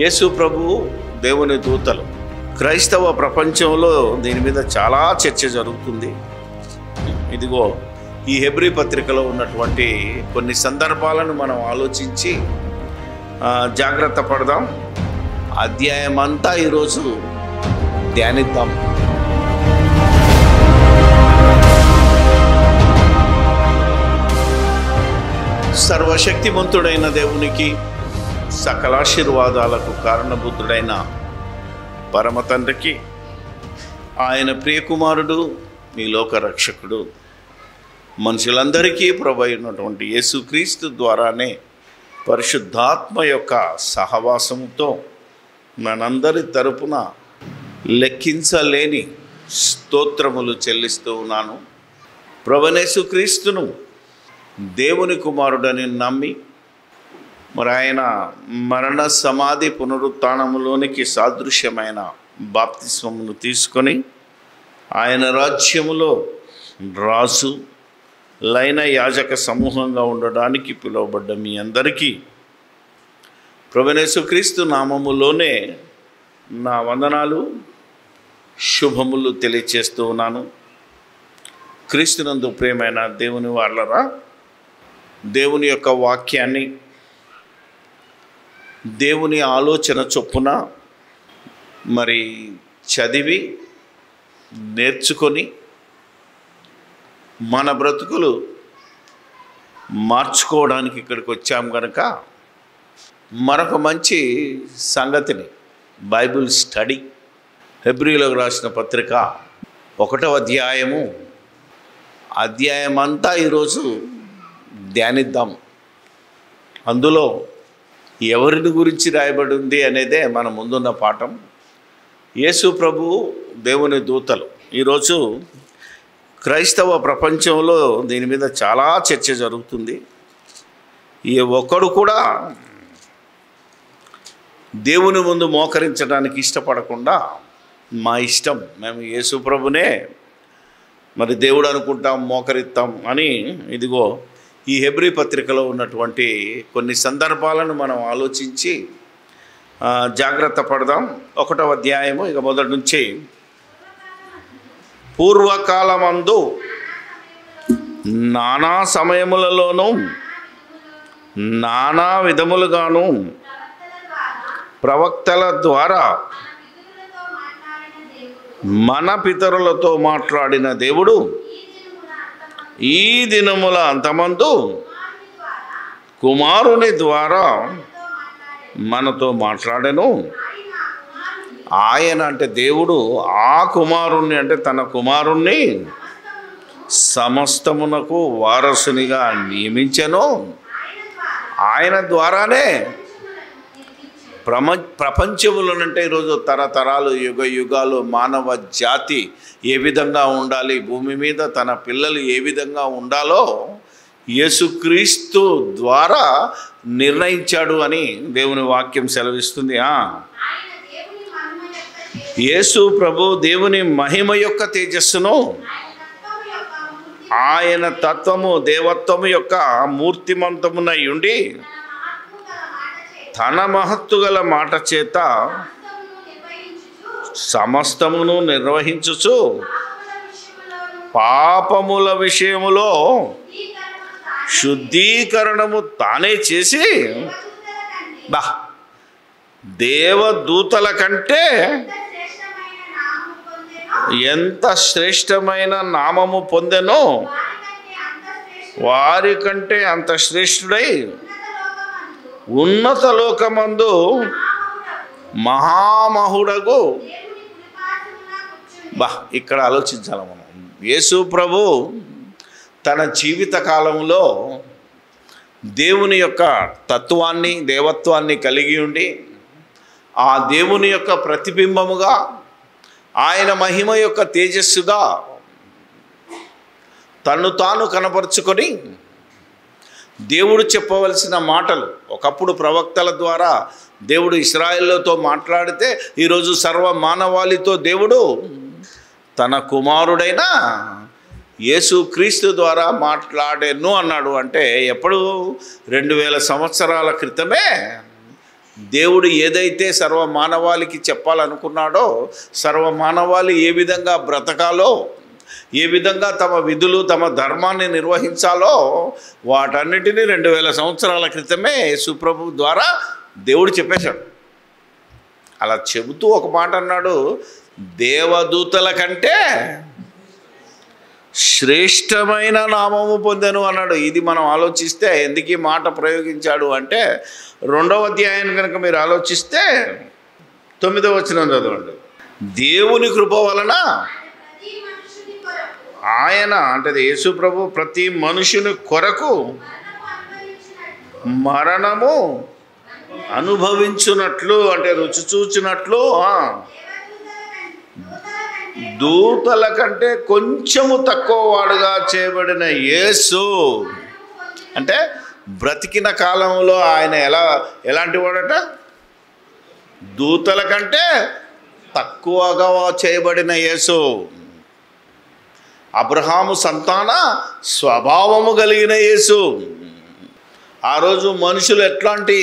యేసు ప్రభువు దేవుని దూతలు. క్రైస్తవ ప్రపంచంలో దీని మీద చాలా చర్చ జరుగుతుంది. ఇదిగో ఈ హెబ్రీ పత్రికలో ఉన్నటువంటి కొన్ని సందర్భాలను మనం ఆలోచించి జాగ్రత్త పడదాం. అధ్యాయం అంతా ఈరోజు ధ్యానిద్దాం. సర్వశక్తిమంతుడైన దేవునికి, సకలాశీర్వాదాలకు కారణభూతుడైన పరమ తండ్రికి, ఆయన ప్రియకుమారుడు, మీ లోక రక్షకుడు, మనుషులందరికీ ప్రభు అయినటువంటి యేసుక్రీస్తు ద్వారానే పరిశుద్ధాత్మ యొక్క సహవాసముతో మనందరి తరపున లెక్కించలేని స్తోత్రములు చెల్లిస్తూ ఉన్నాను. ప్రభువైన యేసుక్రీస్తును దేవుని కుమారుడని నమ్మి మరి ఆయన మరణ సమాధి పునరుత్థానములోనికి సాదృశ్యమైన బాప్తిస్మమును తీసుకొని ఆయన రాజ్యములో రాజు లైన యాజక సమూహంగా ఉండడానికి పిలువబడ్డ మీ అందరికీ ప్రభువైన యేసుక్రీస్తు నామములోనే నా వందనాలు, శుభములు తెలియచేస్తూ ఉన్నాను. క్రీస్తునందు ప్రియమైన దేవుని వాళ్ళరా, దేవుని యొక్క వాక్యాన్ని దేవుని ఆలోచన చొప్పున మరి చదివి నేర్చుకొని మన బ్రతుకులు మార్చుకోవడానికి ఇక్కడికి వచ్చాం కనుక మరొక మంచి సంగతిని, బైబిల్ స్టడీ, హెబ్రీలకు రాసిన పత్రిక 1వ అధ్యాయం అంతా ఈరోజు ధ్యానిద్దాం. అందులో ఎవరిని గురించి రాయబడి ఉంది అనేదే మన ముందున్న పాఠం. యేసు ప్రభువు దేవుని దూతలు. ఈరోజు క్రైస్తవ ప్రపంచంలో దీని మీద చాలా చర్చ జరుగుతుంది. ఈ ఒక్కడు కూడా దేవుని ముందు మోకరించడానికి ఇష్టపడకుండా మా ఇష్టం, మేము యేసు ప్రభునే మరి దేవుడు అనుకుంటాం, మోకరిస్తాం అని ఇదిగో ఈ హెబ్రీ పత్రికలో ఉన్నటువంటి కొన్ని సందర్భాలను మనం ఆలోచించి జాగ్రత్త పడదాం. 1వ అధ్యాయము ఇక మొదటి నుంచి. పూర్వకాలమందు నానా సమయములలోనూ నానా విధములుగాను ప్రవక్తల ద్వారా మన పితరులతో మాట్లాడిన దేవుడు ఈ దినముల అంతమందు కుమారుని ద్వారా మనతో మాట్లాడెను. ఆయన అంటే దేవుడు ఆ కుమారుణ్ణి అంటే తన కుమారుణ్ణి సమస్తమునకు వారసునిగా నియమించెను. ఆయన ద్వారానే ప్రపంచములనంటే ఈరోజు తరతరాలు, యుగ యుగాలు మానవ జాతి ఏ విధంగా ఉండాలి, భూమి మీద తన పిల్లలు ఏ విధంగా ఉండాలో యేసుక్రీస్తు ద్వారా నిర్ణయించాడు అని దేవుని వాక్యం సెలవిస్తుంది. యేసు ప్రభు దేవుని మహిమ యొక్క తేజస్సును, ఆయన తత్వము దేవత్వము యొక్క మూర్తిమంతమునై ఉండి తన మహత్తు గల మాట చేత సమస్తమును నిర్వహించుచు పాపముల విషయములో శుద్ధీకరణము తానే చేసి దేవదూతల కంటే ఎంత శ్రేష్టమైన నామము పొందెనో వారి కంటే అంత శ్రేష్ఠుడై ఉన్నత లోకమందు మహామహుడగు. ఇక్కడ ఆలోచించాలి మనం. యేసు ప్రభు తన జీవిత కాలంలో దేవుని యొక్క తత్వాన్ని, దేవత్వాన్ని కలిగి ఉండి ఆ దేవుని యొక్క ప్రతిబింబముగా, ఆయన మహిమ యొక్క తేజస్సుగా తన్ను తాను కనపరుచుకొని దేవుడు చెప్పవలసిన మాటలు ఒకప్పుడు ప్రవక్తల ద్వారా దేవుడు ఇశ్రాయేలుతో మాట్లాడితే ఈరోజు సర్వ మానవాళితో దేవుడు తన కుమారుడైన యేసుక్రీస్తు ద్వారా మాట్లాడెను అన్నాడు. అంటే ఎప్పుడు 2000 సంవత్సరాల క్రితమే దేవుడు ఏదైతే సర్వమానవాళికి చెప్పాలనుకున్నాడో, సర్వమానవాళి ఏ విధంగా బ్రతకాలో, ఏ విధంగా తమ విధులు తమ ధర్మాన్ని నిర్వహించాలో వాటన్నిటినీ 2000 సంవత్సరాల క్రితమే యేసుప్రభు ద్వారా దేవుడు చెప్పేశాడు. అలా చెబుతూ ఒక మాట అన్నాడు, దేవదూతల కంటే శ్రేష్టమైన నామము పొందెను అన్నాడు. ఇది మనం ఆలోచిస్తే ఎందుకు ఈ మాట ప్రయోగించాడు అంటే, 2వ అధ్యాయాన్ని కనుక మీరు ఆలోచిస్తే 9వ వచనం చదవండి. దేవుని కృప వలన ఆయన అంటే యేసు ప్రభు ప్రతి మనుషుని కొరకు మరణము అనుభవించున్నట్లు, అంటే రుచి చూచినట్లు, దూతల కంటే కొంచెము తక్కువ వాడుగా చేయబడిన యేసు అంటే బ్రతికిన కాలంలో ఆయన ఎలాంటి వాడట? దూతల కంటే తక్కువగా చేయబడిన యేసు. అబ్రహాము సంతాన స్వభావము కలిగిన యేసు. ఆ రోజు మనుషులు ఎట్లాంటి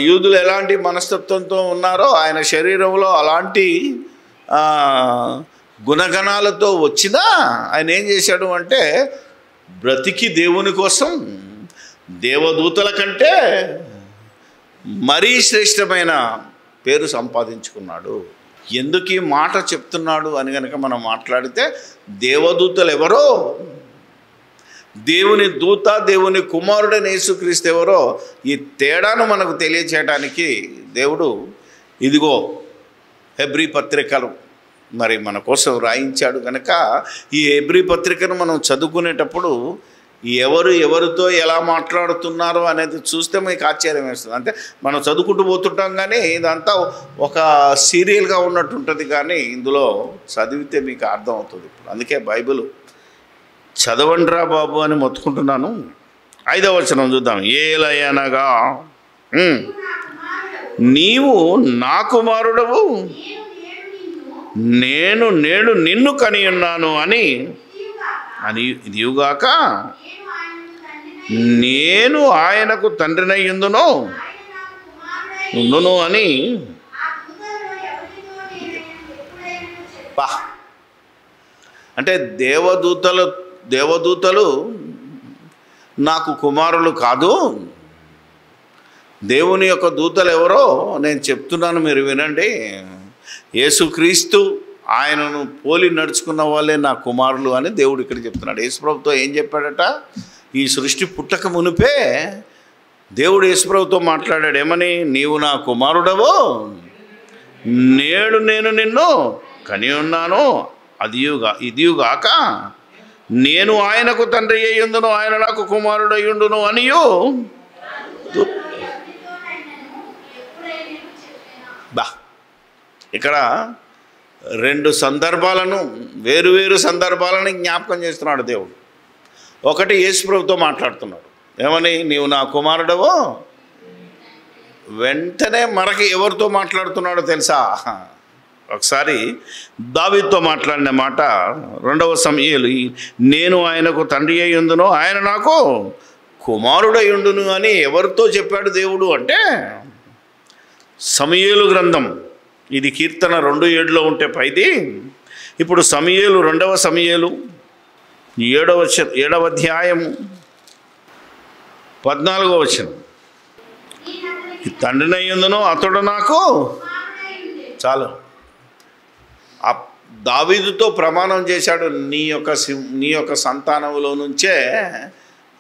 యూదులు ఎలాంటి మనస్తత్వంతో ఉన్నారో ఆయన శరీరంలో అలాంటి గుణగణాలతో వచ్చినా ఆయన ఏం చేశాడు అంటే, బ్రతికి దేవుని కోసం దేవదూతల కంటే మరీ శ్రేష్టమైన పేరు సంపాదించుకున్నాడు. ఎందుకు ఈ మాట చెప్తున్నాడు అని కనుక మనం మాట్లాడితే, దేవదూతలు ఎవరో, దేవుని దూత దేవుని కుమారుడైన యేసుక్రీస్తు ఎవరో ఈ తేడాను మనకు తెలియచేయడానికి దేవుడు ఇదిగో హెబ్రీ పత్రికలు మరి మన కోసం రాయించాడు. కనుక ఈ హెబ్రీ పత్రికను మనం చదువుకునేటప్పుడు ఎవరితో ఎలా మాట్లాడుతున్నారో అనేది చూస్తే మీకు ఆశ్చర్యం వేస్తుంది. అంటే మనం చదువుకుంటూ పోతుంటాం కానీ ఇదంతా ఒక సీరియల్గా ఉన్నట్టు ఉంటుంది, కానీ ఇందులో చదివితే మీకు అర్థమవుతుంది. ఇప్పుడు అందుకే బైబిల్ చదవండిరా బాబు అని మొత్తుకుంటున్నాను. 5వ వచనం చూద్దాం. ఏలయనగా నీవు నా కుమారుడవు, నేను నేడు నిన్ను కని ఉన్నాను అని ఇదిగాక నేను ఆయనకు తండ్రినయ్యుందును అని. అంటే దేవదూతలు నాకు కుమారులు కాదు. దేవుని యొక్క దూతలు ఎవరో నేను చెప్తున్నాను, మీరు వినండి. యేసుక్రీస్తు ఆయనను పోలి నడుచుకున్న వాళ్ళే నా కుమారులు అని దేవుడు ఇక్కడ చెప్తున్నాడు. యేసుప్రభుతో ఏం చెప్పాడట? ఈ సృష్టి పుట్టక మునిపే దేవుడు యేసుప్రభుతో మాట్లాడాడు. ఏమని? నీవు నా కుమారుడవో, నేడు నేను నిన్ను కని ఉన్నాను, ఇదియుగాక నేను ఆయనకు తండ్రి అయ్యుండును, ఆయన నాకు కుమారుడు అయ్యుండును అనియు. ఇక్కడ 2 సందర్భాలను, వేరు సందర్భాలను జ్ఞాపకం చేస్తున్నాడు దేవుడు. ఒకటి యేసుప్రభుతో మాట్లాడుతున్నాడు. ఏమని? నీవు నా కుమారుడవో. వెంటనే మనకి ఎవరితో మాట్లాడుతున్నాడో తెలుసా? ఒకసారి దావీదుతో మాట్లాడిన మాట 2వ సమూయేలు, నేను ఆయనకు తండ్రి అయ్యుండును, ఆయన నాకు కుమారుడయ్యుండును అని ఎవరితో చెప్పాడు దేవుడు అంటే, సమూయేలు గ్రంథం, ఇది కీర్తన 2:7లో ఉంటే పైది. ఇప్పుడు సమూయేలు 2వ సమూయేలు 7వ అధ్యాయము 14వ వచనం. తండ్రినయ్యుందును అతడు నాకు చాలు. దావీదుతో ప్రమాణం చేశాడు, నీ యొక్క సంతానంలో నుంచే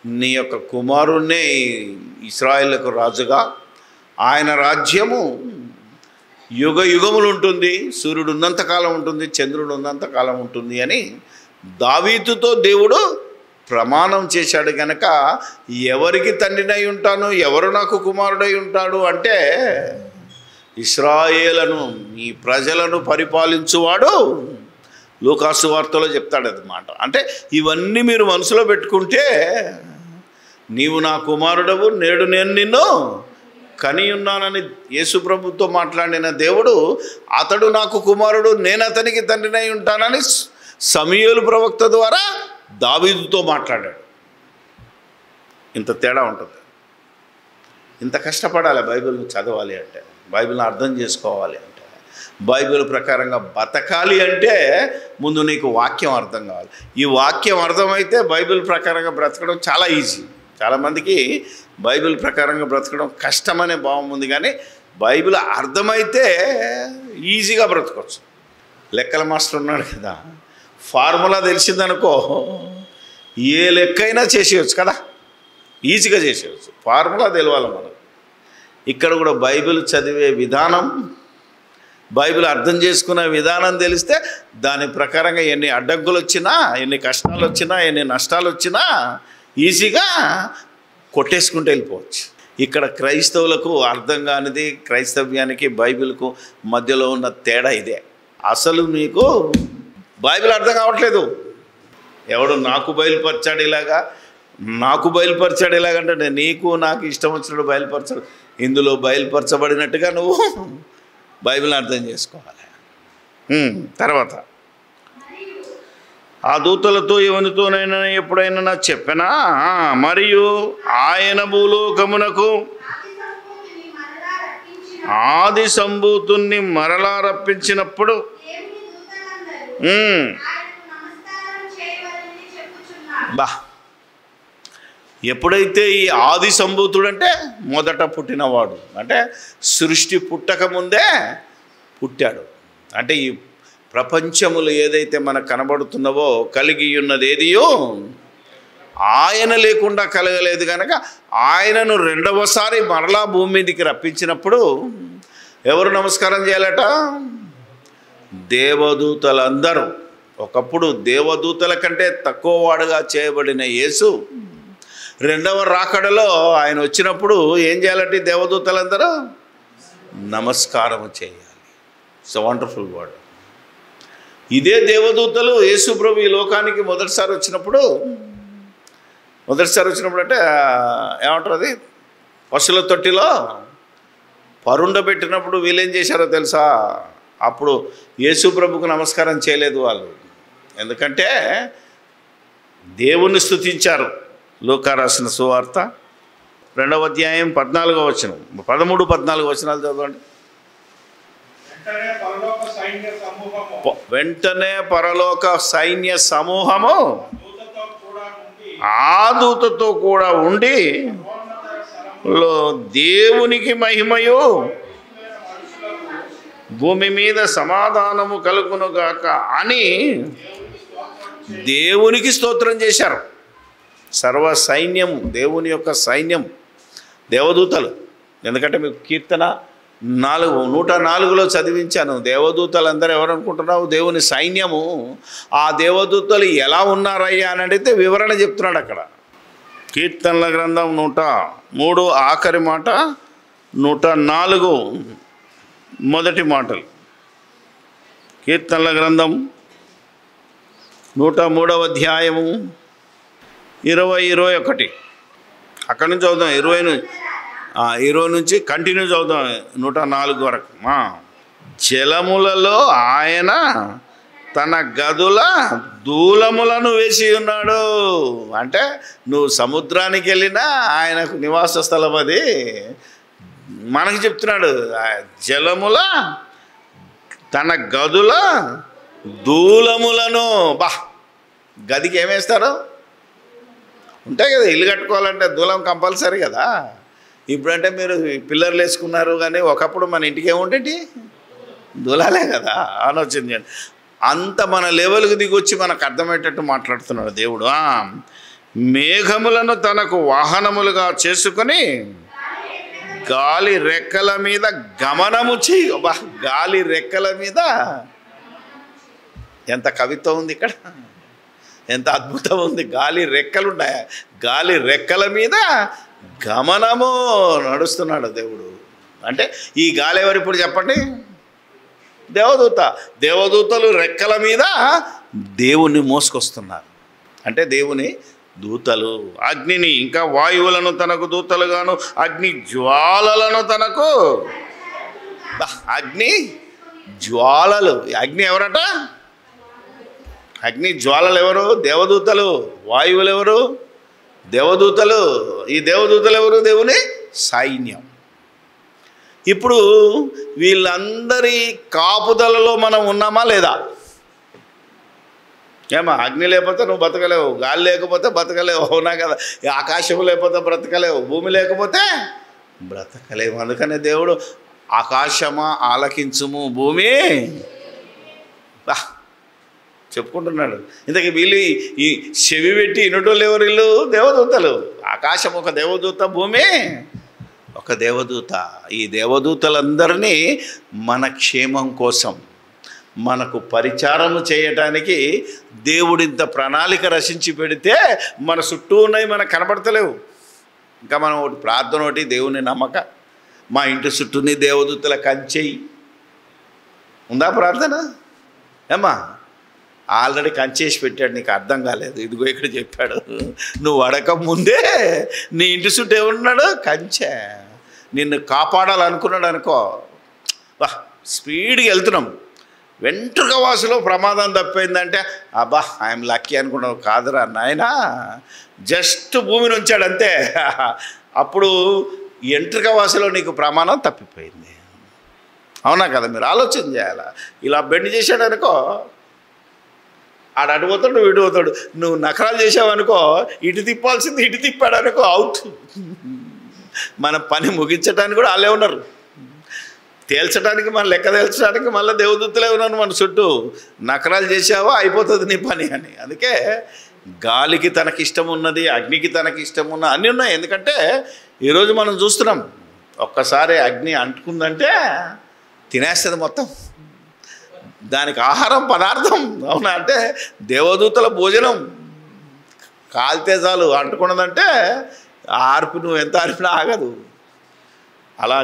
నీ యొక్క కుమారుణ్ణే ఇశ్రాయేలుకు రాజుగా, ఆయన రాజ్యము యుగ యుగములు ఉంటుంది, సూర్యుడు ఉన్నంతకాలం ఉంటుంది, చంద్రుడు ఉన్నంతకాలం ఉంటుంది అని దావీదుతో దేవుడు ప్రమాణం చేశాడు. కనుక ఎవరికి తండ్రినై ఉంటాను, ఎవరు నాకు కుమారుడై ఉంటాడు అంటే, ఇశ్రాయేలును ఈ ప్రజలను పరిపాలించువాడు లూకాసు వార్తలో చెప్తాడు అన్నమాట. అంటే ఇవన్నీ మీరు మనసులో పెట్టుకుంటే, నీవు నా కుమారుడవు, నేడు నేను నిన్ను కని ఉన్నానని యేసుప్రభుతో మాట్లాడిన దేవుడు, అతడు నాకు కుమారుడు, నేను అతనికి తండ్రినై ఉంటానని సమూయేలు ప్రవక్త ద్వారా దావీదుతో మాట్లాడాడు. ఇంత తేడా ఉంటుంది. ఇంత కష్టపడాలి బైబిల్ని చదవాలి అంటే, బైబిల్ని అర్థం చేసుకోవాలి అంటే, బైబిల్ ప్రకారంగా బతకాలి అంటే ముందు నీకు వాక్యం అర్థం కావాలి. ఈ వాక్యం అర్థమైతే బైబిల్ ప్రకారంగా బ్రతకడం చాలా ఈజీ. చాలామందికి బైబిల్ ప్రకారంగా బ్రతకడం కష్టమనే భావం ఉంది, కానీ బైబిల్ అర్థమైతే ఈజీగా బ్రతకవచ్చు. లెక్కల మాస్టర్ ఉన్నాడు కదా, ఫార్ములా తెలిసిందనుకో ఏ లెక్కైనా చేసేయచ్చు కదా, ఈజీగా చేసేయచ్చు. ఫార్ములా తెలియాలి మనకు. ఇక్కడ కూడా బైబిల్ చదివే విధానం, బైబిల్ అర్థం చేసుకునే విధానం తెలిస్తే దాని ప్రకారంగా ఎన్ని అడ్డంకులు వచ్చినా, ఎన్ని కష్టాలు వచ్చినా, ఎన్ని నష్టాలు వచ్చినా ఈజీగా కొట్టేసుకుంటూ వెళ్ళిపోవచ్చు. ఇక్కడ క్రైస్తవులకు అర్థం కానిది, క్రైస్తవ్యానికి బైబిల్కు మధ్యలో ఉన్న తేడా ఇదే. అసలు మీకు బైబిల్ అర్థం కావట్లేదు. ఎవడు నాకు బయలుపరిచాడు ఇలాగా, నాకు బయలుపరిచాడు ఇలాగంటే నీకు నాకు ఇష్టం వచ్చినట్టు బయలుపరచాడు. ఇందులో బయలుపరచబడినట్టుగా నువ్వు బైబిల్ని అర్థం చేసుకోవాలి. తర్వాత ఆ దూతలతో ఎవరితోనైనా ఎప్పుడైనా నాకు చెప్పనా, మరియు ఆయన భూలోకమునకు ఆది సంభూతుణ్ణి మరలా రప్పించినప్పుడు బా ఎప్పుడైతే ఈ ఆది సంభూతుడు అంటే మొదట పుట్టినవాడు, అంటే సృష్టి పుట్టక ముందే పుట్టాడు. అంటే ఈ ప్రపంచములు ఏదైతే మనకు కనబడుతున్నవో కలిగి ఉన్నది ఏదియో ఆయన లేకుండా కలగలేదు కనుక ఆయనను రెండవసారి మరలా భూమి మీదకి రప్పించినప్పుడు ఎవరు నమస్కారం చేయాలట? దేవదూతలందరూ. ఒకప్పుడు దేవదూతల కంటే తక్కువ వాడుగా చేయబడిన యేసు రెండవ రాకడలో ఆయన వచ్చినప్పుడు ఏం చేయాలంటే దేవదూతలందరూ నమస్కారం చేయాలి. It's wonderful word. ఇదే దేవదూతలు యేసు ప్రభు ఈ లోకానికి మొదటిసారి వచ్చినప్పుడు అంటే ఏమంటారు, అది పశువుల తొట్టిలో పరుండబెట్టినప్పుడు వీళ్ళేం చేశారో తెలుసా? అప్పుడు యేసు ప్రభుకు నమస్కారం చేయలేదు వాళ్ళు. ఎందుకంటే దేవుణ్ణి స్తుతించారు. లూకా రాసిన సువార్త 2వ అధ్యాయం 14వ వచనం, 13-14 వచనాలు చదవండి. వెంటనే పరలోక సైన్య సమూహము ఆ దూతతో కూడా ఉండి దేవునికి మహిమయు భూమి మీద సమాధానము కలుగునుగాక అని దేవునికి స్తోత్రం చేశారు. సర్వ సైన్యం, దేవుని యొక్క సైన్యం, దేవదూతలు. ఎందుకంటే మీకు కీర్తన 104లో చదివించాను. దేవదూతలందరూ ఎవరు అనుకుంటున్నావు? దేవుని సైన్యము. ఆ దేవదూతలు ఎలా ఉన్నారయ్యా అని అడిగితే వివరణ చెప్తున్నాడు అక్కడ. కీర్తనల గ్రంథం 103 ఆఖరి మాట, 104 మొదటి మాటలు. కీర్తనల గ్రంథం 103వ అధ్యాయము 20-21 అక్కడి నుంచి చదువుదాం. 20 నుంచి కంటిన్యూ చదువుదాం 104 వరకు. జలములలో ఆయన తన గదుల దూలములను వేసి ఉన్నాడు. అంటే నువ్వు సముద్రానికి వెళ్ళినా ఆయనకు నివాస స్థలం అది. మనకి చెప్తున్నాడు, జలముల తన గదుల దూలములను. గదికి ఏమేస్తారు? ఉంటాయి కదా, ఇల్లు కట్టుకోవాలంటే దూలం కంపల్సరీ కదా. ఇప్పుడంటే మీరు పిల్లర్లు వేసుకున్నారు, కానీ ఒకప్పుడు మన ఇంటికి ఏముంటేంటి? దూలాలే కదా. ఆలోచన చేయండి. అంత మన లెవెల్కి దిగొచ్చి మనకు అర్థమయ్యేటట్టు మాట్లాడుతున్నాడు దేవుడు. మేఘములను తనకు వాహనములుగా చేసుకొని గాలి రెక్కల మీద గమనము చేయి. గాలి రెక్కల మీద ఎంత కవిత్వం ఉంది ఇక్కడ, ఎంత అద్భుతం ఉంది. గాలి రెక్కలు ఉన్నాయి, గాలి రెక్కల మీద గమనము నడుస్తున్నాడు దేవుడు. అంటే ఈ గాలి ఎవరు ఇప్పుడు చెప్పండి? దేవదూత. దేవదూతలు రెక్కల మీద దేవుణ్ణి మోసుకొస్తున్నారు. అంటే దేవుని దూతలు. అగ్నిని ఇంకా వాయువులను తనకు దూతలుగాను, అగ్ని జ్వాలలను తనకు. అగ్ని జ్వాలలు. అగ్ని ఎవరట? అగ్ని జ్వాలలు ఎవరు? దేవదూతలు. వాయువులు ఎవరు? దేవదూతలు. ఈ దేవదూతలు ఎవరు? దేవుని సైన్యం. ఇప్పుడు వీళ్ళందరి కాపుదలలో మనం ఉన్నామా లేదా? ఏమా, అగ్ని లేకపోతే నువ్వు బతకలేవు, గాలి లేకపోతే బతకలేవు, అవునా కదా? ఆకాశం లేకపోతే బ్రతకలేవు, భూమి లేకపోతే బ్రతకలేవు. అందుకనే దేవుడు ఆకాశమా ఆలకించుము, భూమి చెప్పుకుంటున్నాడు. ఇంతకీ వీళ్ళు ఈ చెవి పెట్టి ఇనుటోళ్ళు ఎవరు? వీళ్ళు దేవదూతలు. ఆకాశం ఒక దేవదూత, భూమి ఒక దేవదూత. ఈ దేవదూతలందరినీ మన క్షేమం కోసం, మనకు పరిచారము చేయటానికి దేవుడింత ప్రణాళిక రచించి పెడితే మన చుట్టూ ఉన్నాయి, మనకు కనబడతలేవు. ఇంకా మనం ఒకటి ప్రార్థన, ఒకటి దేవుని నమ్మక, మా ఇంటి చుట్టూని దేవదూతల కంచెయి ఉందా ప్రార్థన? ఏమ్మా, ఆల్రెడీ కంచేసి పెట్టాడు, నీకు అర్థం కాలేదు. ఇదిగో ఇక్కడ చెప్పాడు, నువ్వు అడగక ముందే నీ ఇంటి చుట్టూ ఏమన్నాడు? కంచె. నిన్ను కాపాడాలనుకున్నాడు అనుకో, వా స్పీడ్గా వెళ్తున్నాం, వెంట్రుక వాసులో ప్రమాదం తప్పిందంటే అబ్బా ఐఎమ్ లక్కీ అనుకున్నావు. కాదురా నాయనా, జస్ట్ భూమిని ఉంచాడు అంతే. అప్పుడు ఎంట్రుక వాసులో నీకు ప్రమాదం తప్పిపోయింది. అవునా కదా? మీరు ఆలోచన చేయాలా? ఇలా బెండ్ చేశాడు అనుకో, ఆడు అడిపోతాడు, వీడు పోతాడు. నువ్వు నకరాలు చేసావనుకో, ఇటు తిప్పాల్సింది ఇటు తిప్పాడు అనుకో, అవుట్. మన పని ముగించడానికి కూడా వాళ్ళే ఉన్నారు, తేల్చడానికి, మన లెక్క తేల్చడానికి మళ్ళీ దేవదూతలే ఉన్నారు మన చుట్టూ. నకరాలు చేసావో అయిపోతుంది నీ పని అని. అందుకే గాలికి తనకిష్టం ఉన్నది, అగ్నికి తనకిష్టం ఉన్న అన్నీ ఉన్నాయి. ఎందుకంటే ఈరోజు మనం చూస్తున్నాం, ఒక్కసారి అగ్ని అంటుకుందంటే తినేస్తుంది మొత్తం, దానికి ఆహారం పదార్థం. అవునా? అంటే దేవదూతల భోజనం. కాలితే చాలు, అంటుకున్నదంటే ఆర్పి నువ్వు ఎంత ఆర్పినా ఆగదు. అలా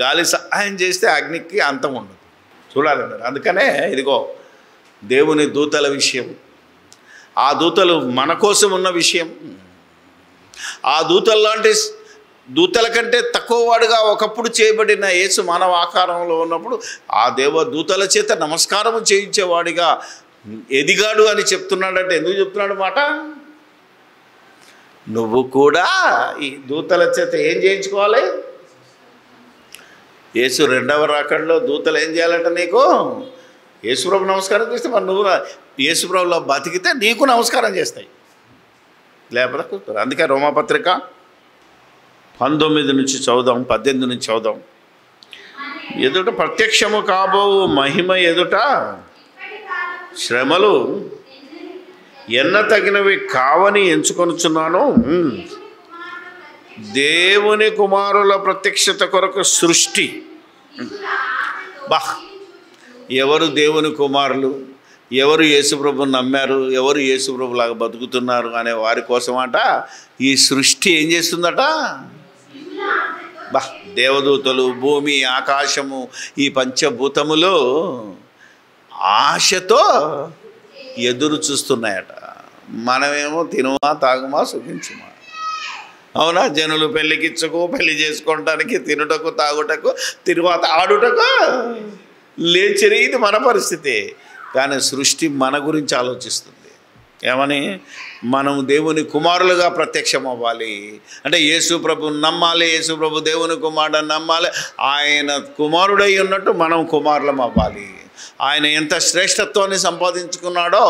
గాలి సహాయం చేస్తే అగ్నికి అంతం ఉండదు. చూడాలి మీరు. అందుకనే ఇదిగో దేవుని దూతల విషయం, ఆ దూతలు మన కోసం ఉన్న విషయం. ఆ దూతల లాంటి దూతల కంటే తక్కువ వాడుగా ఒకప్పుడు చేయబడిన యేసు మానవ ఆకారంలో ఉన్నప్పుడు ఆ దేవదూతల చేత నమస్కారం చేయించేవాడిగా ఎదిగాడు అని చెప్తున్నాడంటే ఎందుకు చెప్తున్నాడు మాట? నువ్వు కూడా ఈ దూతల చేత ఏం చేయించుకోవాలి? యేసు రెండవ రాకడలో దూతలు ఏం చేయాలంట నీకు? యేసుప్రభు నమస్కారం చేస్తే మరి నువ్వు యేసుప్రభులో బతికితే నీకు నమస్కారం చేస్తాయి, లేకపోతే కూర్చోరు. అందుకే రోమాపత్రిక 19 నుంచి చదువుదాం, 18 నుంచి చదువుదాం. ఎదుట ప్రత్యక్షము కాబో మహిమ ఎదుట శ్రమలు ఎన్న తగినవి కావని ఎంచుకొనుచున్నాను. దేవుని కుమారుల ప్రత్యక్షత కొరకు సృష్టి. బా, ఎవరు దేవుని కుమారులు, ఎవరు యేసుప్రభుని నమ్మారు, ఎవరు యేసుప్రభులాగా బతుకుతున్నారు అనే వారి కోసమట ఈ సృష్టి ఏం చేస్తుందట? బా, దేవదూతలు, భూమి, ఆకాశము, ఈ పంచభూతములు ఆశతో ఎదురు చూస్తున్నాయట. మనమేమో తినుమా, తాగుమా, సుఖించుమా. అవునా? జనులు పెళ్ళికిచ్చుకు, పెళ్లి చేసుకోవటానికి, తినుటకు, తాగుటకు, తిరువాత ఆడుటకు లేచిరి. ఇది మన పరిస్థితి. కానీ సృష్టి మన గురించి ఆలోచిస్తుంది. ఏమని? మనం దేవుని కుమారులుగా ప్రత్యక్షం అవ్వాలి అంటే యేసు ప్రభుని నమ్మాలి, యేసు ప్రభు దేవుని కుమారుడని నమ్మాలి. ఆయన కుమారుడై ఉన్నట్టు మనం కుమారులం అవ్వాలి. ఆయన ఎంత శ్రేష్టత్వాన్ని సంపాదించుకున్నాడో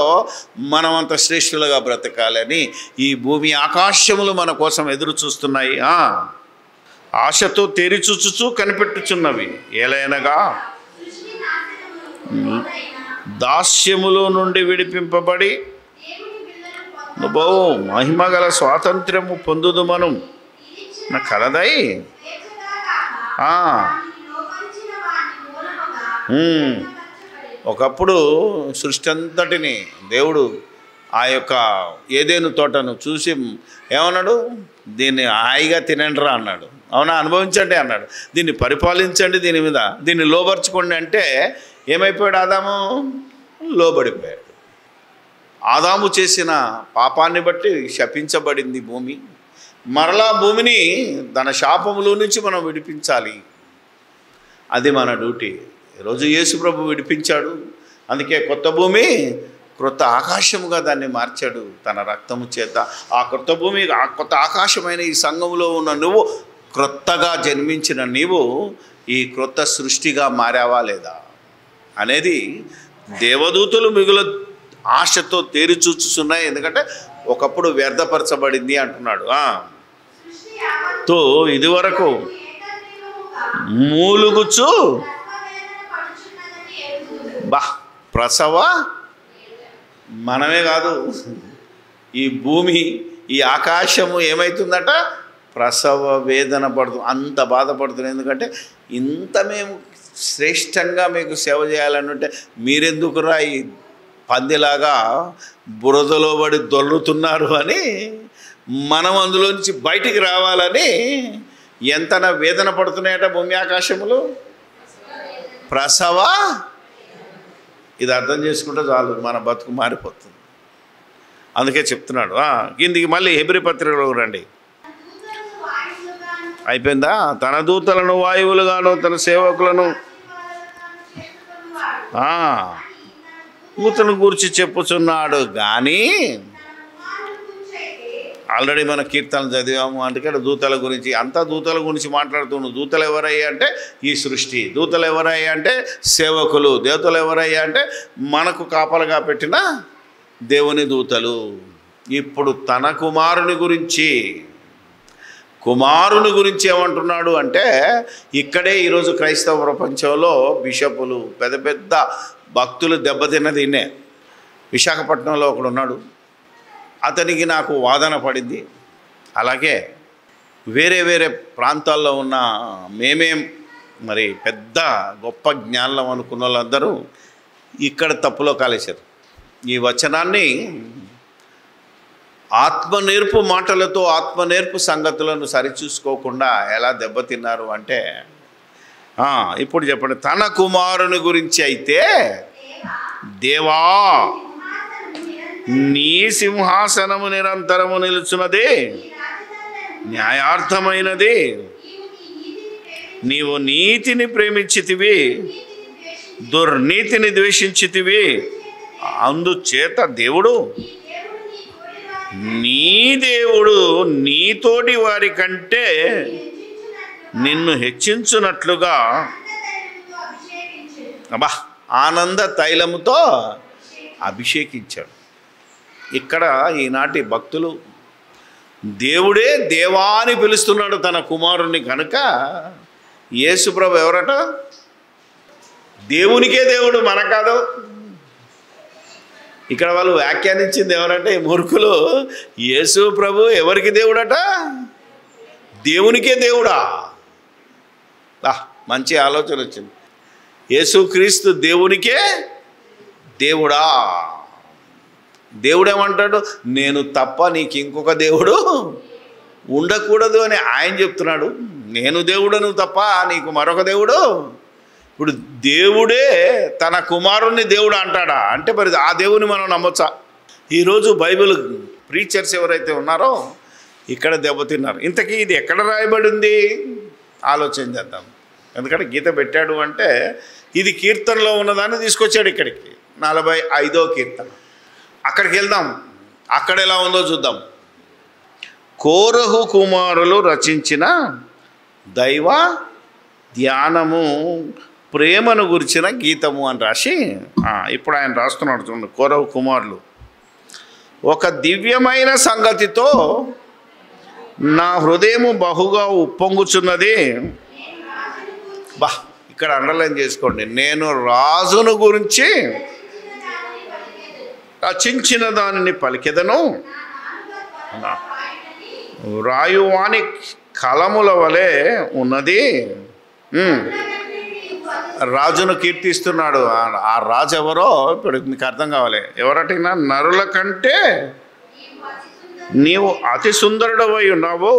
మనం అంత శ్రేష్ఠులుగా బ్రతకాలని ఈ భూమి ఆకాశములు మన కోసం ఎదురు చూస్తున్నాయి. ఆశతో తెరిచూచుచు కనిపెట్టుచున్నవి. ఏలైనగా దాస్యములో నుండి విడిపింపబడి బహు మహిమగల స్వాతంత్ర్యము పొందుదు మనం కలదై. ఒకప్పుడు సృష్టి అంతటిని దేవుడు ఆ యొక్క ఏదేను తోటను చూసి ఏమన్నాడు? దీన్ని హాయిగా తినండిరా అన్నాడు. అవునా? అనుభవించండి అన్నాడు. దీన్ని పరిపాలించండి, దీని మీద దీన్ని లోబర్చుకోండి అంటే ఏమైపోయాడు? ఆదాము లోబడిపోయాడు. ఆదాము చేసిన పాపాన్ని బట్టి శపించబడింది భూమి. మరలా భూమిని తన శాపములో నుంచి మనం విడిపించాలి. అది మన డ్యూటీ. ఈరోజు యేసు ప్రభు విడిపించాడు. అందుకే కొత్త భూమి క్రొత్త ఆకాశముగా దాన్ని మార్చాడు తన రక్తము చేత. ఆ క్రొత్త భూమి, ఆ కొత్త ఆకాశమైన ఈ సంఘంలో ఉన్న నువ్వు, క్రొత్తగా జన్మించిన నీవు ఈ క్రొత్త సృష్టిగా మారావా లేదా అనేది దేవదూతలు మిగుల ఆశతో తేరి చూచుచున్నాయి. ఎందుకంటే ఒకప్పుడు వ్యర్థపరచబడింది అంటున్నాడు. తో ఇదివరకు మూలుగుచు ప్రసవ, మనమే కాదు, ఈ భూమి, ఈ ఆకాశము ఏమవుతుందట, ప్రసవ వేదన పడుతుంది, అంత బాధపడుతుంది. ఎందుకంటే ఇంత మేము శ్రేష్టంగా మీకు సేవ చేయాలనుంటే మీరెందుకురా ఈ పందిలాగా బురదలో పడి దొర్లుతున్నారు అని, మనం అందులోంచి బయటికి రావాలని ఎంతన వేదన పడుతున్నాయట భూమి ఆకాశములు. ప్రసవ, ఇది అర్థం చేసుకుంటే చాలు, మన బతుకు మారిపోతుంది. అందుకే చెప్తున్నాడు. కిందికి మళ్ళీ హెబ్రీ పత్రికలో రండి. అయిపోయిందా? తన దూతలను వాయువులుగాను తన సేవకులను దూతను గురించి చెప్పుచున్నాడు. కానీ ఆల్రెడీ మన కీర్తనలు చదివాము. అందుకని దూతల గురించి, అంతా దూతల గురించి మాట్లాడుతున్నాడు. దూతలు ఎవరయ్యా అంటే ఈ సృష్టి, దూతలు ఎవరయ్యా అంటే సేవకులు, దేవతలు ఎవరయ్యా అంటే మనకు కాపలుగా పెట్టిన దేవుని దూతలు. ఇప్పుడు తన కుమారుని గురించి ఏమంటున్నాడు అంటే, ఇక్కడే ఈరోజు క్రైస్తవ ప్రపంచంలో బిషపులు, పెద్ద పెద్ద భక్తులు దెబ్బతిన్నది ఇన్నే. విశాఖపట్నంలో ఒకడు ఉన్నాడు, అతనికి నాకు వాదన పడింది. అలాగే వేరే వేరే ప్రాంతాల్లో ఉన్న మేమేం మరి పెద్ద గొప్ప జ్ఞానం అనుకున్న వాళ్ళందరూ ఇక్కడ తప్పులో కాలేశారు. ఈ వచనాన్ని ఆత్మనేర్పు మాటలతో, ఆత్మనేర్పు సంగతులను సరిచూసుకోకుండా ఎలా దెబ్బతిన్నారు అంటే, ఇప్పుడు చెప్పండి. తన కుమారుని గురించి అయితే, దేవా నీ సింహాసనము నిరంతరము నిలుచున్నది, న్యాయార్థమైనది, నీవు నీతిని ప్రేమించితివి, దుర్నీతిని ద్వేషించితివి. అందుచేత దేవుడు నీతోటి వారి కంటే నిన్ను హెచ్చించున్నట్లుగా ఆనంద తైలముతో అభిషేకించాడు. ఇక్కడ ఈనాటి భక్తులు దేవుడే దేవా అని పిలుస్తున్నాడు తన కుమారుణ్ణి. కనుక యేసుప్రభు ఎవరట? దేవునికే దేవుడు, మన కాదు. ఇక్కడ వాళ్ళు వ్యాఖ్యానించింది ఎవరంటే ఈ మూర్ఖులు, యేసు ప్రభు ఎవరికి దేవుడట? దేవునికే దేవుడా? మంచి ఆలోచన వచ్చింది. యేసుక్రీస్తు దేవునికే దేవుడా. దేవుడేమంటాడు? నేను తప్ప నీకు ఇంకొక దేవుడు ఉండకూడదు అని ఆయన చెప్తున్నాడు. నేను దేవుడను తప్ప నీకు మరొక దేవుడు. ఇప్పుడు దేవుడే తన కుమారుణ్ణి దేవుడు అంటాడా అంటే మరి ఆ దేవుని మనం నమ్మొచ్చా? ఈరోజు బైబిల్ ప్రీచర్స్ ఎవరైతే ఉన్నారో ఇక్కడ దెబ్బతిన్నారు. ఇంతకీ ఇది ఎక్కడ రాయబడింది ఆలోచన చేద్దాం. ఎందుకంటే గీత పెట్టాడు అంటే ఇది కీర్తనలో ఉన్నదాన్ని తీసుకొచ్చాడు ఇక్కడికి. 45వ కీర్తన. అక్కడికి వెళ్దాం, అక్కడ ఎలా ఉందో చూద్దాం. కోరహు కుమారులు రచించిన దైవ ధ్యానము ప్రేమను గురించిన గీతము అని రాసి ఇప్పుడు ఆయన రాస్తున్నాడు. చూడండి, కోరహు కుమారులు ఒక దివ్యమైన సంగతితో నా హృదయము బహుగా ఉప్పొంగుచున్నది. ఇక్కడ అండర్లైన్ చేసుకోండి. నేను రాజును గురించి రచించిన దానిని పలికెదను, రాయువాని కలముల వలె ఉన్నది. రాజును కీర్తిస్తున్నాడు. ఆ రాజు ఎవరో ఇప్పుడు మీకు అర్థం కావాలి. ఎవరటినా నరుల కంటే నీవు అతి సుందరుడవై ఉన్నావు.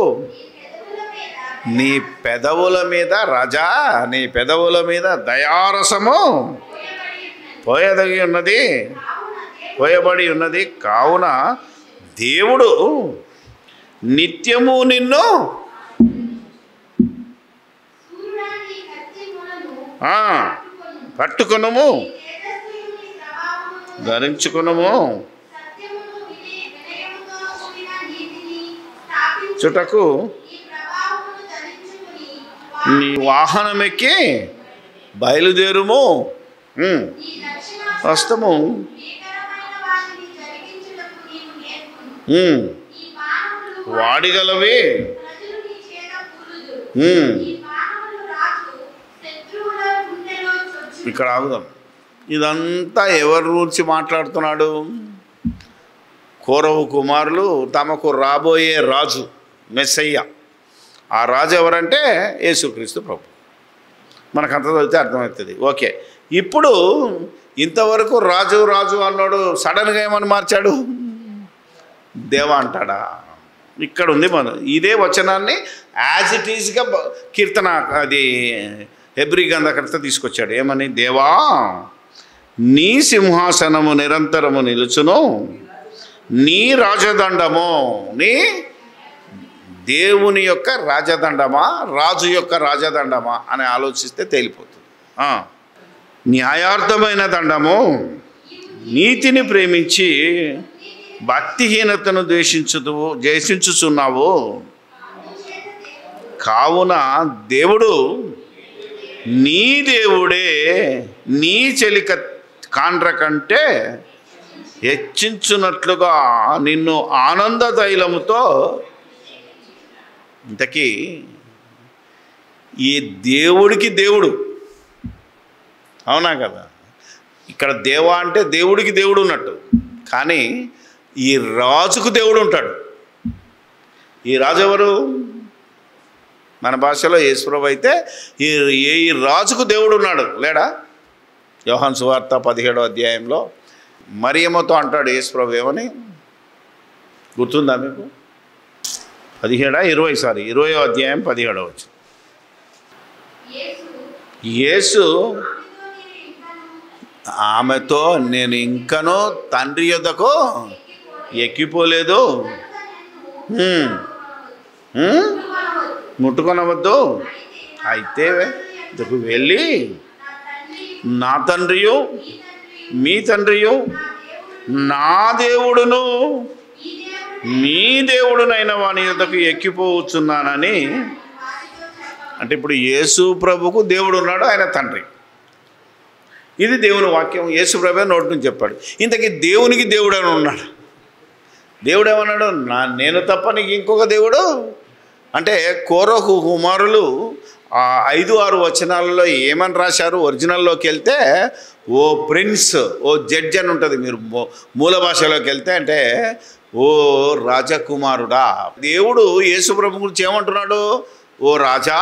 నీ పెదవుల మీద రాజా, నీ పెదవుల మీద దయారసము పోయబడి ఉన్నది. కావున దేవుడు నిత్యము నిన్ను పట్టుకొనుము, ధరించుకునము చుటకు నీ వాహనమెక్కి బయలుదేరుము. హస్తము వాడిగలవి. ఇక్కడ ఆగుదాం. ఇదంతా ఎవరి గురించి మాట్లాడుతున్నాడు? కోరహు కుమారులు తమకు రాబోయే రాజు మెస్సయ్య. ఆ రాజు ఎవరంటే యేసుక్రీస్తు ప్రభు. మనకంత చదివితే అర్థమవుతుంది. ఓకే, ఇప్పుడు ఇంతవరకు రాజు రాజు అన్నాడు, సడన్గా ఏమని మార్చాడు? దేవా అంటాడా? ఇక్కడ ఉంది. మనం ఇదే వచనాన్ని యాజ్ ఇట్ ఈజ్గా కీర్తన అది హెబ్రీ గ్రంథకర్త తీసుకొచ్చాడు. ఏమని? దేవా నీ సింహాసనము నిరంతరము నిలుచును, నీ రాజదండము. నీ దేవుని యొక్క రాజదండమా, రాజు యొక్క రాజదండమా అని ఆలోచిస్తే తేలిపోతుంది. న్యాయార్థమైన దండము, నీతిని ప్రేమించి భక్తిహీనతను ద్వేషించుచున్నావు. కావున దేవుడు నీ దేవుడే నీ చెలిక కాండ్ర కంటే హెచ్చించున్నట్లుగా నిన్ను ఆనంద తైలముతో. ఇంతకీ ఈ దేవుడికి దేవుడు, అవునా కదా? ఇక్కడ దేవా అంటే దేవుడికి దేవుడు ఉన్నట్టు, కానీ ఈ రాజుకు దేవుడు ఉంటాడు. ఈ రాజు ఎవరు? మన భాషలో యేసుప్రభు అయితే ఈ రాజుకు దేవుడు ఉన్నాడు, లేడా? యోహాను సువార్త 17వ అధ్యాయంలో మరియమ్మతో అంటాడు యేసుప్రభు ఏమని? గుర్తుందా మీకు? 20వ అధ్యాయం 17వ వచనం. యేసు ఆమెతో నేను ఇంకనూ తండ్రి యొద్దకు ఎక్కిపోలేదు, ముట్టుకొనవద్దు, అయితే వెళ్ళి నా తండ్రియు మీ తండ్రియు నా దేవుడును మీ దేవుడునైన వాని యొద్దకు ఎక్కిపోవచ్చున్నానని. అంటే ఇప్పుడు యేసు ప్రభుకు దేవుడు ఉన్నాడు, ఆయన తండ్రి. ఇది దేవుని వాక్యం. యేసు ప్రభు నోటి నుంచి చెప్పాడు. ఇంతకీ దేవునికి దేవుడు అని ఉన్నాడు. దేవుడు ఏమన్నాడు? నేను తప్ప నీకు ఇంకొక దేవుడు అంటే. కోరహు కుమారులు 5-6 వచనాలలో ఏమని రాశారు? ఒరిజినల్లోకి వెళ్తే ఓ ప్రిన్స్, ఓ జడ్జ్ అని ఉంటుంది. మీరు మూల భాషలోకి వెళ్తే అంటే ఓ రాజకుమారుడా. దేవుడు యేసు ప్రభు గురించి ఏమంటున్నాడు? ఓ రాజా,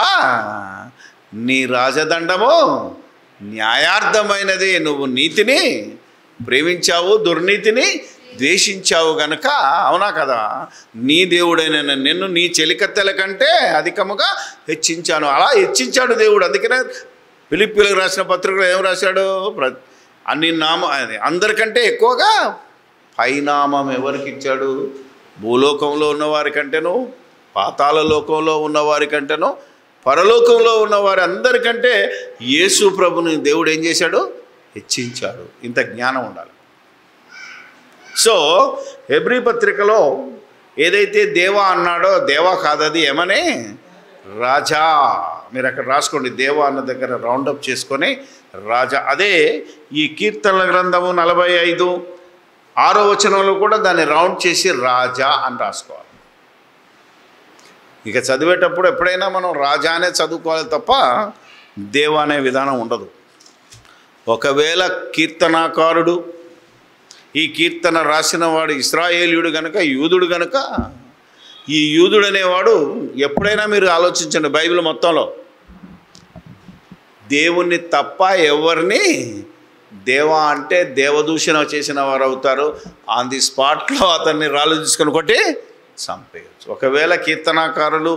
నీ రాజదండము న్యాయార్థమైనది, నువ్వు నీతిని ప్రేమించావు, దుర్నీతిని ద్వేషించావు గనక, అవునా కదా, నీ దేవుడైన నిన్ను నీ చెలికత్తెల కంటే అధికముగా హెచ్చించాను. అలా హెచ్చించాడు దేవుడు. అందుకనే ఫిలిప్పీయులకు రాసిన పత్రికలో ఏం రాశాడు? అందరికంటే ఎక్కువగా పైనామం ఎవరికి ఇచ్చాడు? భూలోకంలో ఉన్నవారి కంటేను, పాతాళ లోకంలో ఉన్నవారి కంటేను, పరలోకంలో ఉన్నవారి అందరికంటే యేసు ప్రభుని దేవుడు ఏం చేశాడు? హెచ్చించాడు. ఇంత జ్ఞానం ఉండాలి. సో హెబ్రీ పత్రికలో ఏదైతే దేవా అన్నాడో, దేవా కాదది ఏమని? రాజా. మీరు అక్కడ రాసుకోండి, దేవా అన్న దగ్గర రౌండప్ చేసుకొని రాజా. అదే ఈ కీర్తనల గ్రంథము 45:6 వచనంలో కూడా దాన్ని రౌండ్ చేసి రాజా అని రాసుకోవాలి. ఇక చదివేటప్పుడు ఎప్పుడైనా మనం రాజానే చదువుకోవాలి తప్ప దేవా అనే విధానం ఉండదు. ఒకవేళ కీర్తనాకారుడు, ఈ కీర్తన రాసిన వాడు ఇశ్రాయేలీయుడు గనక, యూదుడు గనక, ఈ యూదుడు అనేవాడు ఎప్పుడైనా మీరు ఆలోచించండి, బైబిల్ మొత్తంలో దేవుణ్ణి తప్ప ఎవరిని దేవా అంటే దేవదూషణ చేసిన వారు అవుతారు. ఆన్ ది స్పాట్లో అతన్ని రాళ్ళు తీసుకొని కొట్టి చంపేయచ్చు. ఒకవేళ కీర్తనాకారులు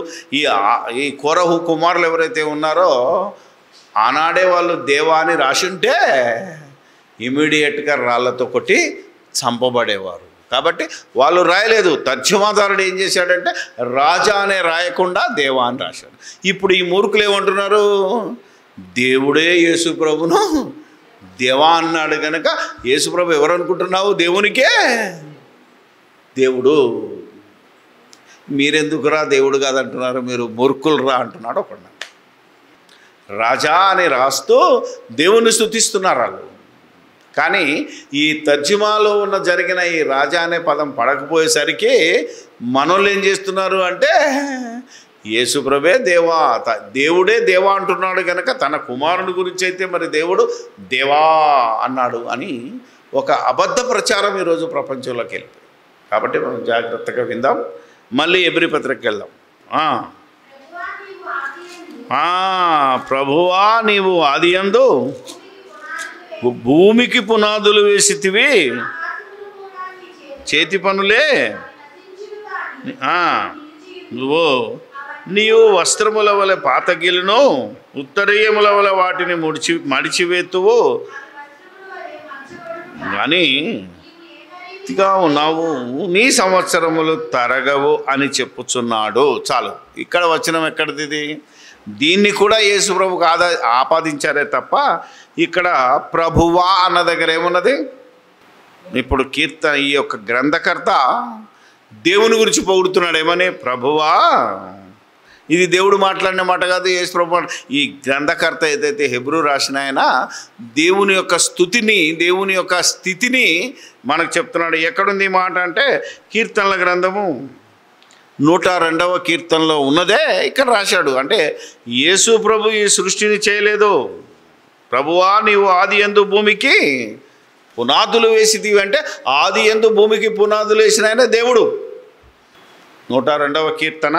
ఈ కోరహు కుమారులు ఎవరైతే ఉన్నారో ఆనాడే వాళ్ళు దేవా అని రాసుంటే ఇమీడియట్గా రాళ్లతో కొట్టి చంపబడేవారు. కాబట్టి వాళ్ళు రాయలేదు. తర్జుమాదారుడు ఏం చేశాడంటే రాజా అనే రాయకుండా దేవా అని రాశాడు. ఇప్పుడు ఈ మూర్ఖులు ఏమంటున్నారు? దేవుడే యేసు ప్రభును దేవా అన్నాడు కనుక యేసుప్రభు ఎవరు అనుకుంటున్నావు? దేవునికే దేవుడు. మీరెందుకురా దేవుడు కాదంటున్నారు, మీరు మూర్ఖులరా అంటున్నాడు ఒకడు. రాజా అని రాస్తూ దేవుని స్తుతిస్తున్నారు వాళ్ళు. కానీ ఈ తర్జుమాలో ఉన్న జరిగిన ఈ రాజా అనే పదం పడకపోయేసరికి మనోళ్ళు ఏం చేస్తున్నారు అంటే యేసుప్రభే దేవా, దేవుడే దేవా అంటున్నాడు కనుక తన కుమారుని గురించి అయితే మరి దేవుడు దేవా అన్నాడు అని ఒక అబద్ధ ప్రచారం ఈరోజు ప్రపంచంలోకి వెళ్ళింది. కాబట్టి మనం జాగ్రత్తగా విందాం. మళ్ళీ హెబ్రీ పత్రికకి వెళ్దాం. ప్రభువా నీవు ఆదియందు భూమికి పునాదులు వేసితివి, చేతి పనులే నీవు వస్త్రముల వలె పాతగిలును ఉత్తరీయముల వలె వాటిని మడిచివేతువు కానీ ఉన్నావు, నీ సంవత్సరములు తరగవు అని చెప్పుచున్నాడు. చాలు. ఇక్కడ వచనం ఎక్కడిది? ఇది దీన్ని కూడా యేసుప్రభుకు ఆపాదించారే తప్ప ఇక్కడ ప్రభువా అన్న దగ్గర ఏమున్నది? ఇప్పుడు కీర్తన ఈ యొక్క గ్రంథకర్త దేవుని గురించి పొగుడుతున్నాడు. ఏమని? ప్రభువా. ఇది దేవుడు మాట్లాడిన మాట కాదు, యేసుప్రభు. ఈ గ్రంథకర్త ఏదైతే హెబ్రూ రాసిన ఆయన దేవుని యొక్క స్తుతిని, దేవుని యొక్క స్థితిని మనకు చెప్తున్నాడు. ఎక్కడుంది ఈ మాట అంటే కీర్తనల గ్రంథము 102వ కీర్తనలో ఉన్నదే ఇక్కడ రాశాడు. అంటే యేసు ప్రభు ఈ సృష్టిని చేయలేదు. ప్రభువా నీవు ఆది యందు భూమికి పునాదులు వేసిదివి అంటే ఆది యందు భూమికి పునాదులు వేసిన ఆయన దేవుడు. 102వ కీర్తన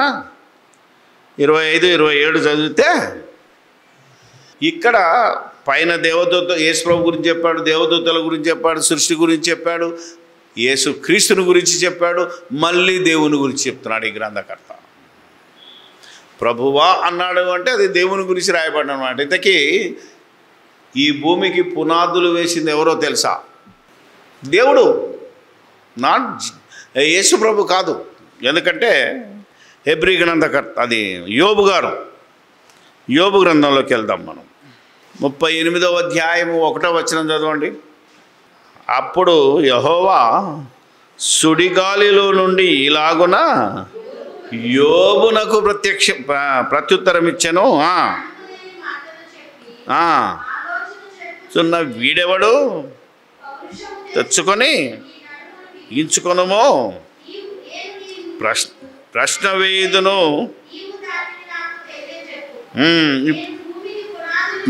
25-27 చదివితే ఇక్కడ పైన దేవదూత యేసుప్రభు గురించి చెప్పాడు, దేవదూతల గురించి చెప్పాడు, సృష్టి గురించి చెప్పాడు, యేసు క్రీస్తుని గురించి చెప్పాడు, మళ్ళీ దేవుని గురించి చెప్తున్నాడు ఈ గ్రంథకర్త. ప్రభువా అన్నాడు అంటే అది దేవుని గురించి రాయబడిన అన్నమాట. ఇంతకీ ఈ భూమికి పునాదులు వేసింది ఎవరో తెలుసా? దేవుడు, నాట్ యేసుప్రభు కాదు. ఎందుకంటే హెబ్రీ గ్రంథకర్త అది యోబు గారు. యోబు గ్రంథంలోకి వెళ్దాం మనం. 38వ అధ్యాయము 1వ వచనం చదవండి. అప్పుడు యెహోవా సుడిగాలిలో నుండి ఇలాగున యోబునకు ప్రత్యుత్తరం ఇచ్చెను. చున్న వీడెవడు తెచ్చుకొని ఇంచుకొనుమో ప్రశ్న వేయుదును.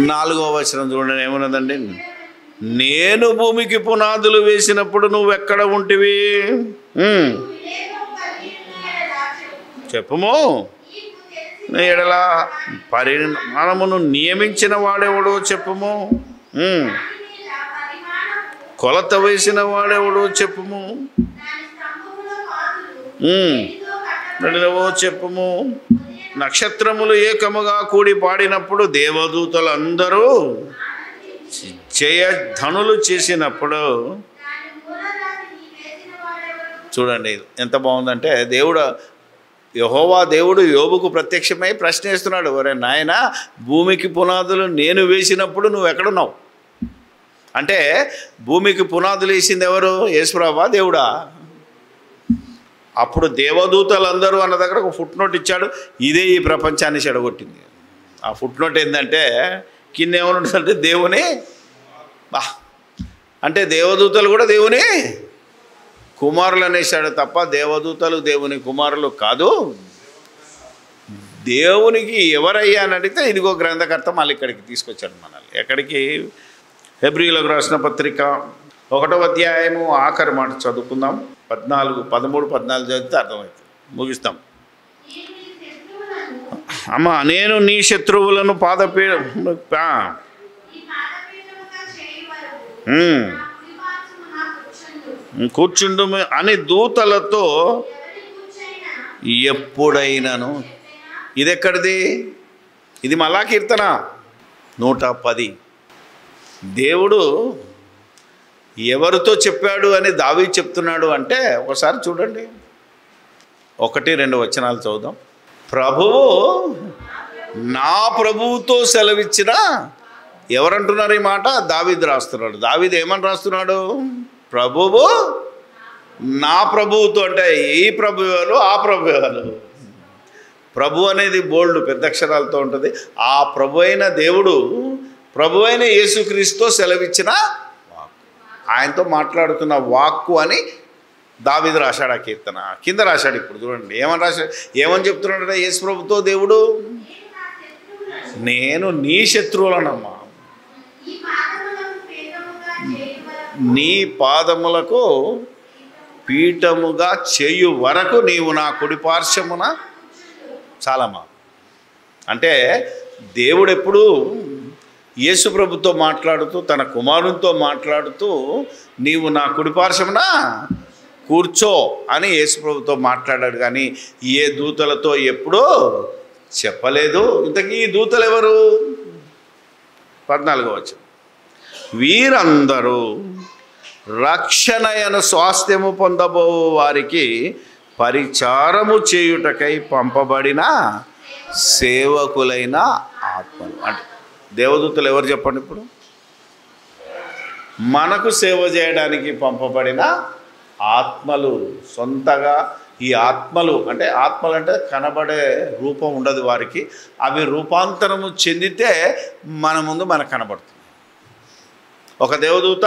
4వ వచనం చూడండి ఏమన్నదండి? నేను భూమికి పునాదులు వేసినప్పుడు నువ్వెక్కడ ఉంటివి? చెప్పుము. ఎడల పరిమాణమును నియమించిన వాడెవడో చెప్పుము. కొలత వేసిన వాడెవడో చెప్పుము. చెప్పుము. నక్షత్రములు ఏకముగా కూడి పాడినప్పుడు దేవదూతలందరూ జయధనులు చేసినప్పుడు చూడండి ఎంత బాగుందంటే దేవుడు యెహోవా దేవుడు యోబుకు ప్రత్యక్షమై ప్రశ్న వేస్తున్నాడు. ఒరే నాయనా, భూమికి పునాదులు నేను వేసినప్పుడు నువ్వు ఎక్కడున్నావు అంటే భూమికి పునాదులు వేసింది ఎవరు? యేసుప్రభువా దేవుడా? అప్పుడు దేవదూతలందరూ అన్న దగ్గర ఒక ఫుట్ నోట్ ఇచ్చాడు. ఇదే ఈ ప్రపంచాన్ని చెడగొట్టింది. ఆ ఫుట్ నోట్ ఏంటంటే కింద ఏమనుంటుందంటే దేవుని అంటే దేవదూతలు కూడా దేవుని కుమారులు అనేసాడు తప్ప దేవదూతలు దేవుని కుమారులు కాదు. దేవునికి ఎవరయ్యా అని అడిగితే ఇదిగో గ్రంథకర్త మళ్ళీ ఇక్కడికి తీసుకొచ్చాడు మనల్ని. ఎక్కడికి? హెబ్రీలకు రాసిన పత్రిక 1వ అధ్యాయము ఆఖరి మాట చదువుకుందాం. 13, 14 చదివితే అర్థమవుతుంది. ముగిస్తాం. అమ్మా, నేను నీ శత్రువులను కూర్చుండు అని దూతలతో ఎప్పుడైనాను. ఇది ఎక్కడిది? ఇది మళ్ళా కీర్తన 110. దేవుడు ఎవరితో చెప్పాడు అని దావీదు చెప్తున్నాడు అంటే ఒకసారి చూడండి. 1-2 వచనాలు చదువుదాం. ప్రభువు నా ప్రభువుతో సెలవిచ్చిన ఎవరంటున్నారు ఈ మాట? దావీదు రాస్తున్నాడు. దావీదు ఏమని రాస్తున్నాడు? ప్రభువు నా ప్రభువుతో, అంటే ఈ ప్రభు ఎవరు, ఆ ప్రభు ఎవరు? ప్రభు అనేది బోల్డ్ పెద్ద అక్షరాలతో ఉంటుంది. ఆ ప్రభు అయిన దేవుడు, ప్రభు అయిన యేసుక్రీస్తుతో సెలవిచ్చిన వాక్కు, ఆయనతో మాట్లాడుతున్న వాక్కు అని దావీదు రాశాడు. ఆ కీర్తన కింద రాశాడు. ఇప్పుడు చూడండి ఏమని రాశాడు, ఏమని చెప్తున్నాడు యేసు ప్రభుతో దేవుడు? నేను నీ శత్రువులనమ్మా, నీ పాదములకు పీఠముగా చేయు వరకు నీవు నా కుడి పార్శ్వమున. చాలమ్మా. అంటే దేవుడు ఎప్పుడు యేసు ప్రభుతో మాట్లాడుతూ, తన కుమారునితో మాట్లాడుతూ, నీవు నా కుడి పార్శ్వమున కూర్చో అని యేసు ప్రభుతో మాట్లాడాడు. కానీ ఏ దూతలతో ఎప్పుడూ చెప్పలేదు. ఇంతకీ ఈ దూతలు ఎవరు? 14వ వచనం, వీరందరూ రక్షణయను స్వాస్థ్యము పొందబో వారికి పరిచారము చేయుటకై పంపబడిన సేవకులైన ఆత్మలు. అంటే దేవదూతలు ఎవరు చెప్పండి ఇప్పుడు? మనకు సేవ చేయడానికి పంపబడిన ఆత్మలు. సొంతగా ఈ ఆత్మలు అంటే, ఆత్మలు అంటే కనబడే రూపం ఉండదు వారికి. అవి రూపాంతరము చెందితే మన ముందు మనకు కనబడుతుంది. ఒక దేవదూత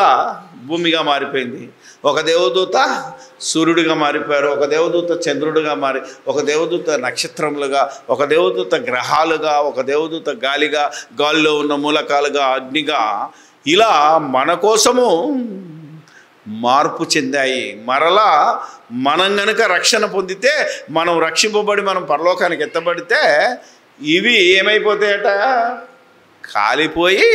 భూమిగా మారిపోయింది, ఒక దేవదూత సూర్యుడిగా మారిపోయారు, ఒక దేవదూత చంద్రుడిగా మారి, ఒక దేవదూత నక్షత్రములుగా, ఒక దేవదూత గ్రహాలుగా, ఒక దేవదూత గాలిగా, గాలిలో ఉన్న మూలకాలుగా, అగ్నిగా, ఇలా మన కోసము మార్పు చెందాయి. మరలా మనం గనుక రక్షణ పొందితే, మనం రక్షింపబడి మనం పరలోకానికి ఎత్తబడితే ఇవి ఏమైపోతాయట? కాలిపోయి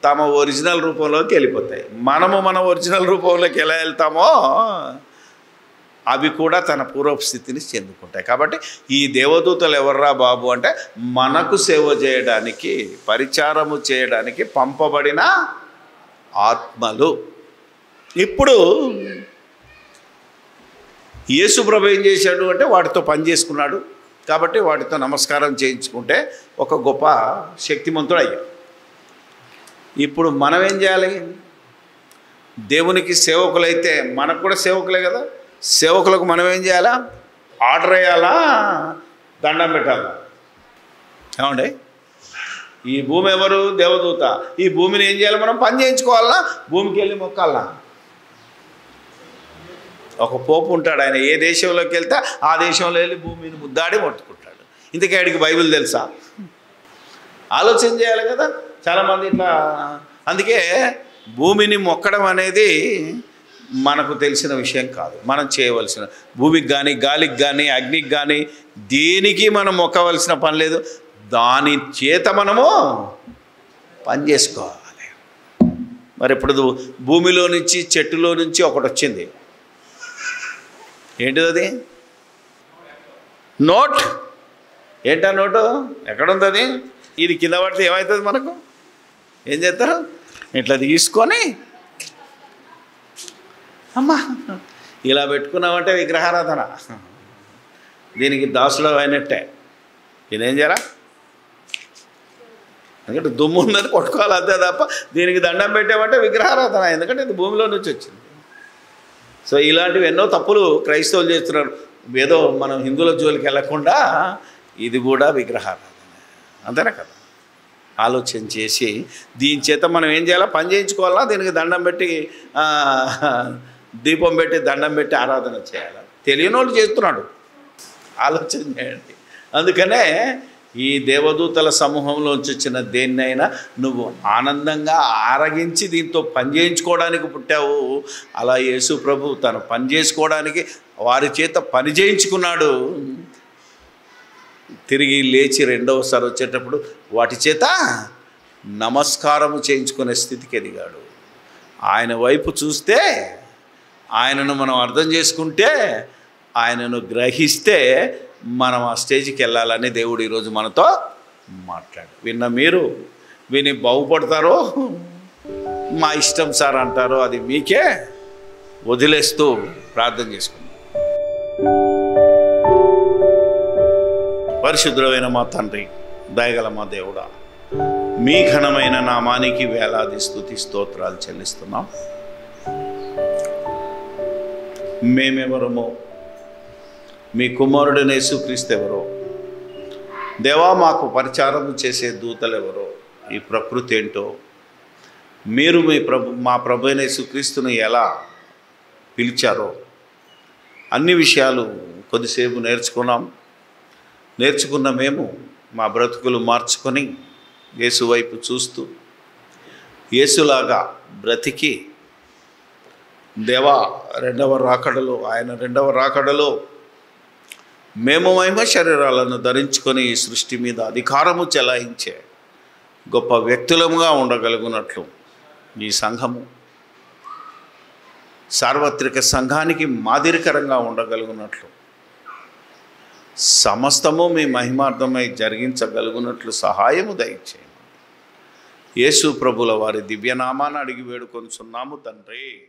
తమ ఒరిజినల్ రూపంలోకి వెళ్ళిపోతాయి. మనము మన ఒరిజినల్ రూపంలోకి ఎలా వెళ్తామో అవి కూడా తన పూర్వపు స్థితిని చెందుకుంటాయి. కాబట్టి ఈ దేవదూతలు ఎవర్రా బాబు అంటే, మనకు సేవ చేయడానికి, పరిచారము చేయడానికి పంపబడిన ఆత్మలు. ఇప్పుడు యేసు ప్రభు ఏం చేశాడు అంటే, వాటితో పని చేసుకున్నాడు. కాబట్టి వాటితో నమస్కారం చేయించుకుంటే ఒక గొప్ప శక్తిమంతుడు అయ్యాడు. ఇప్పుడు మనం ఏం చేయాలి? దేవునికి సేవకులైతే మనకు కూడా సేవకులే కదా. సేవకులకు మనం ఏం చేయాలా? ఆర్డర్ వేయాలా? దండం పెట్టాలా? ఏమండి? ఈ భూమి ఎవరు? దేవదూత. ఈ భూమిని ఏం చేయాలి? మనం పని చేయించుకోవాలా? భూమికి వెళ్ళి మొక్కాలా? ఒక పోపు ఉంటాడు, ఆయన ఏ దేశంలోకి వెళ్తే ఆ దేశంలో వెళ్ళి భూమిని ముద్దాడి మొట్టుకుంటాడు. ఇంతకీ ఆడికి బైబిల్ తెలుసా? ఆలోచన చేయాలి కదా చాలామంది ఇట్లా. అందుకే భూమిని మొక్కడం అనేది మనకు తెలిసిన విషయం కాదు. మనం చేయవలసిన, భూమికి కానీ, గాలికి కానీ, అగ్నికి కానీ, దేనికి మనం మొక్కవలసిన పని లేదు. దాని చేత మనము పని చేసుకోవాలి. మరి ఇప్పుడు భూమిలో నుంచి, చెట్టులో నుంచి ఒకటి వచ్చింది. ఏంటిది అది? నోట్. ఏంటా నోటు? ఎక్కడుంది అది? ఇది కింద పడితే ఏమవుతుంది? మనకు ఏం చేస్తారు? ఇట్లా తీసుకొని అమ్మా ఇలా పెట్టుకున్నామంటే విగ్రహారాధన. దీనికి దాసుడు అయినట్టే. ఇదేం చేయరా? ఎందుకంటే దుమ్ము ఉందని కొట్టుకోవాలి అంతే తప్ప దీనికి దండం పెట్టామంటే విగ్రహారాధన. ఎందుకంటే ఇది భూమిలో నుంచి వచ్చింది. సో ఇలాంటివి ఎన్నో తప్పులు క్రైస్తవులు చేస్తున్నారు. ఏదో మనం హిందువుల జోలికి వెళ్ళకుండా ఇది కూడా విగ్రహారాధన. అంతేనా కదా? ఆలోచన చేసి దీని చేత మనం ఏం చేయాలా? పని చేయించుకోవాలా? దీనికి దండం పెట్టి, దీపం పెట్టి, దండం పెట్టి ఆరాధన చేయాలా? తెలియని వాళ్ళు చేస్తున్నాడు. ఆలోచన చేయండి. అందుకనే ఈ దేవదూతల సమూహంలోంచి వచ్చిన దేన్నైనా నువ్వు ఆనందంగా ఆరగించి దీంతో పని చేయించుకోవడానికి పుట్టావు. అలా యేసు ప్రభు తను పని చేసుకోవడానికి వారి చేత పని చేయించుకున్నాడు. తిరిగి లేచి రెండవసారి వచ్చేటప్పుడు వాటి చేత నమస్కారము చేయించుకునే స్థితికి ఎదిగాడు. ఆయన వైపు చూస్తే, ఆయనను మనం అర్థం చేసుకుంటే, ఆయనను గ్రహిస్తే మనం ఆ స్టేజ్కి వెళ్ళాలని దేవుడు ఈరోజు మనతో మాట్లాడు. విన్న మీరు విని బాగుపడతారో, మా ఇష్టం సార్ అంటారో అది మీకే వదిలేస్తూ ప్రార్థన చేసుకుందాం. పరిశుద్ధుడైన మా తండ్రి, దయగల మా దేవుడా, మీ ఘనమైన నామానికి వేలాది స్తుతి స్తోత్రాలు చెల్లిస్తున్నాం. మేమెవరమో, మీ కుమారుడైన యేసుక్రీస్తు ఎవరో, దేవా మాకు పరిచారం చేసే దూతలు ఎవరో, ఈ ప్రకృతి ఏంటో, మీరు మా ప్రభు అయిన యేసుక్రీస్తును ఎలా పిలిచారో అన్ని విషయాలు కొద్దిసేపు నేర్చుకున్న మేము మా బ్రతుకులు మార్చుకొని యేసు వైపు చూస్తూ యేసులాగా బ్రతికి దేవా ఆయన రెండవ రాకడలో మేము మహిమ శరీరాలను ధరించుకొని ఈ సృష్టి మీద అధికారము చెలాయించే గొప్ప వ్యక్తులముగా ఉండగలుగునట్లు ఈ సంఘము సార్వత్రిక సంఘానికి మాదిరికరంగా ఉండగలుగునట్లు సమస్తము మీ మహిమార్థమై జరిగించగలుగునట్లు సహాయము దయచేయండి. యేసు ప్రభుల వారి దివ్యనామాన్ని అడిగి వేడుకొనుచున్నాము తండ్రి.